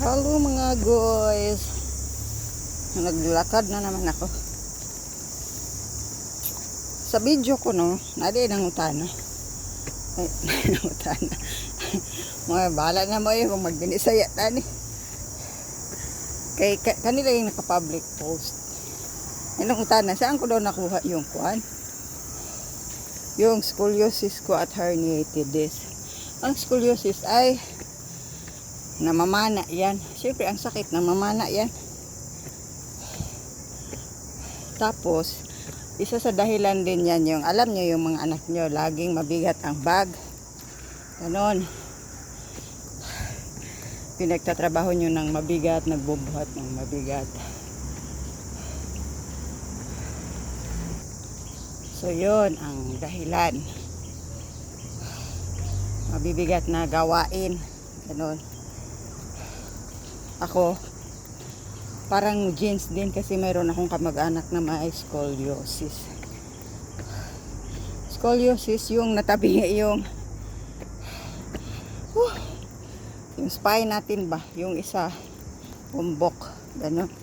Hello mga guys. Naglakad na naman ako. Sa video ko no, nadi nang utana. Ay, utana. Mga bala na mo yung magbinisaya tani. Kay kanila yung naka-public post. Anong utana? Saan ko daw nakuha yung kuan? Yung scoliosis ko at herniated disc. Ang scoliosis ay namamana yan. Siyempre ang sakit, namamana yan. Tapos, isa sa dahilan din yan yung, alam nyo yung mga anak nyo, laging mabigat ang bag. Ganon. Pinagtatrabaho nyo ng mabigat, nagbubuhat ng mabigat. So, yun ang dahilan. Mabibigat na gawain. Ganon. Ako, parang genes din kasi mayroon akong kamag-anak na may scoliosis. Scoliosis yung natabi yung spine natin ba? Yung isa, umbok. Gano'n.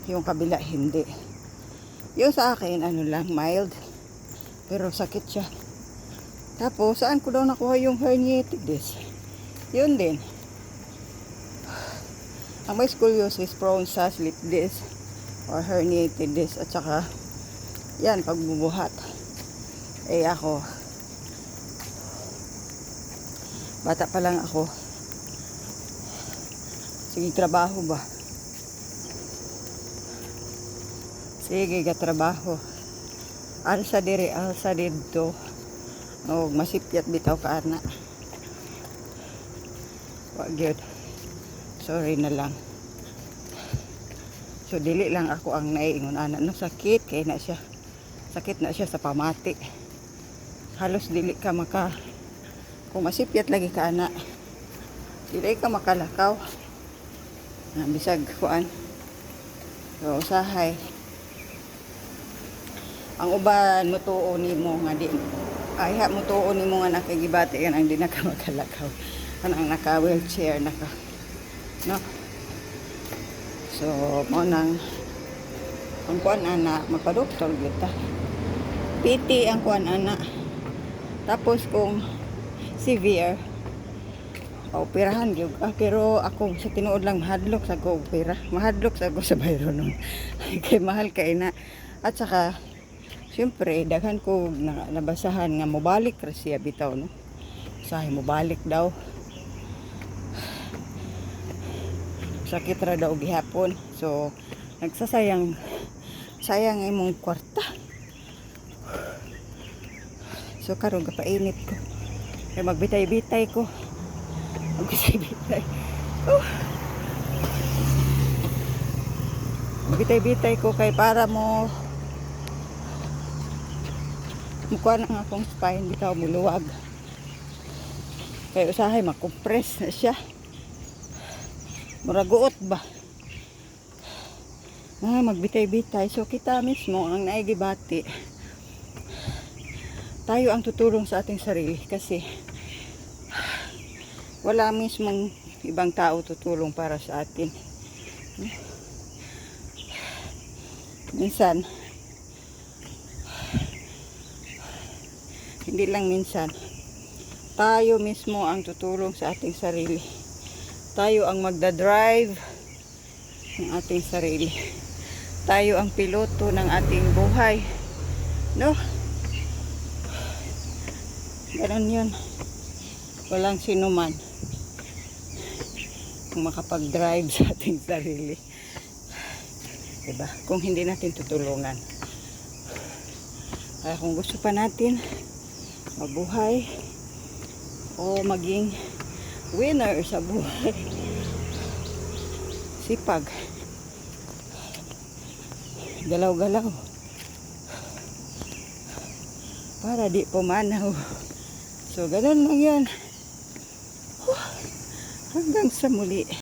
Yung kabila, hindi. Yung sa akin, ano lang, mild. Pero sakit siya. Tapos, saan ko daw nakuha yung herniated disc? Yun din. Ang may scoliosis prone sa slip disc or herniated disc at saka yan pagbubuhat. Eh ako bata pa lang ako. Sige trabaho ba? Sige trabaho. Alsa diri, alsa dito. Og masipyat bitaw ka ana. Wa gyud. Sorry na lang. So dili lang ako ang naiingon ana no sakit kay na siya. Sakit na siya sa pamati. Halos dili ka maka kung masipyat lagi ka ana. Dili ka makalakaw. Bisag kuan. So usahay. Ang uban mutuo nimo nga di ay ha mutuo nimo nga nakagibati yan ang di na ka makalakaw. Anang naka wheelchair naka no. So mo nang ang kuan ana magpa-doktor gyud ta. PT ang kuan ana. Tapos kung severe operahan gyud pero ako sa tinuod lang mahadlok sa ko opera. Mahadlok sa ko sa bayro nun. Kay mahal kay na. At saka syempre daghan ko nabasahan nga mobalik ra siya bitaw no. Sahay mobalik daw. Sakit ra daw gihapon. So nagsasayang imong kwarta. So karon gapainit ko. Kay magbitay-bitay ko. Magbitay-bitay. Magbitay-bitay ko kay para mo mukha na akong spine bitaw muluwag. Kay usahay makompress na siya. Muraguot ba? Magbitay-bitay. So kita mismo ang naigibati. Tayo ang tutulong sa ating sarili kasi wala mismong ibang tao tutulong para sa atin. Minsan hindi lang minsan tayo mismo ang tutulong sa ating sarili. Tayo ang magdadrive ng ating sarili. Tayo ang piloto ng ating buhay. No? Ganon yun. Walang sinuman kung makapag-drive sa ating sarili. Diba? Kung hindi natin tutulungan. Kaya kung gusto pa natin mabuhay o maging winner sa buhay, sipag, galaw-galaw para di pumanaw. So ganun lang yan. Hanggang sa muli.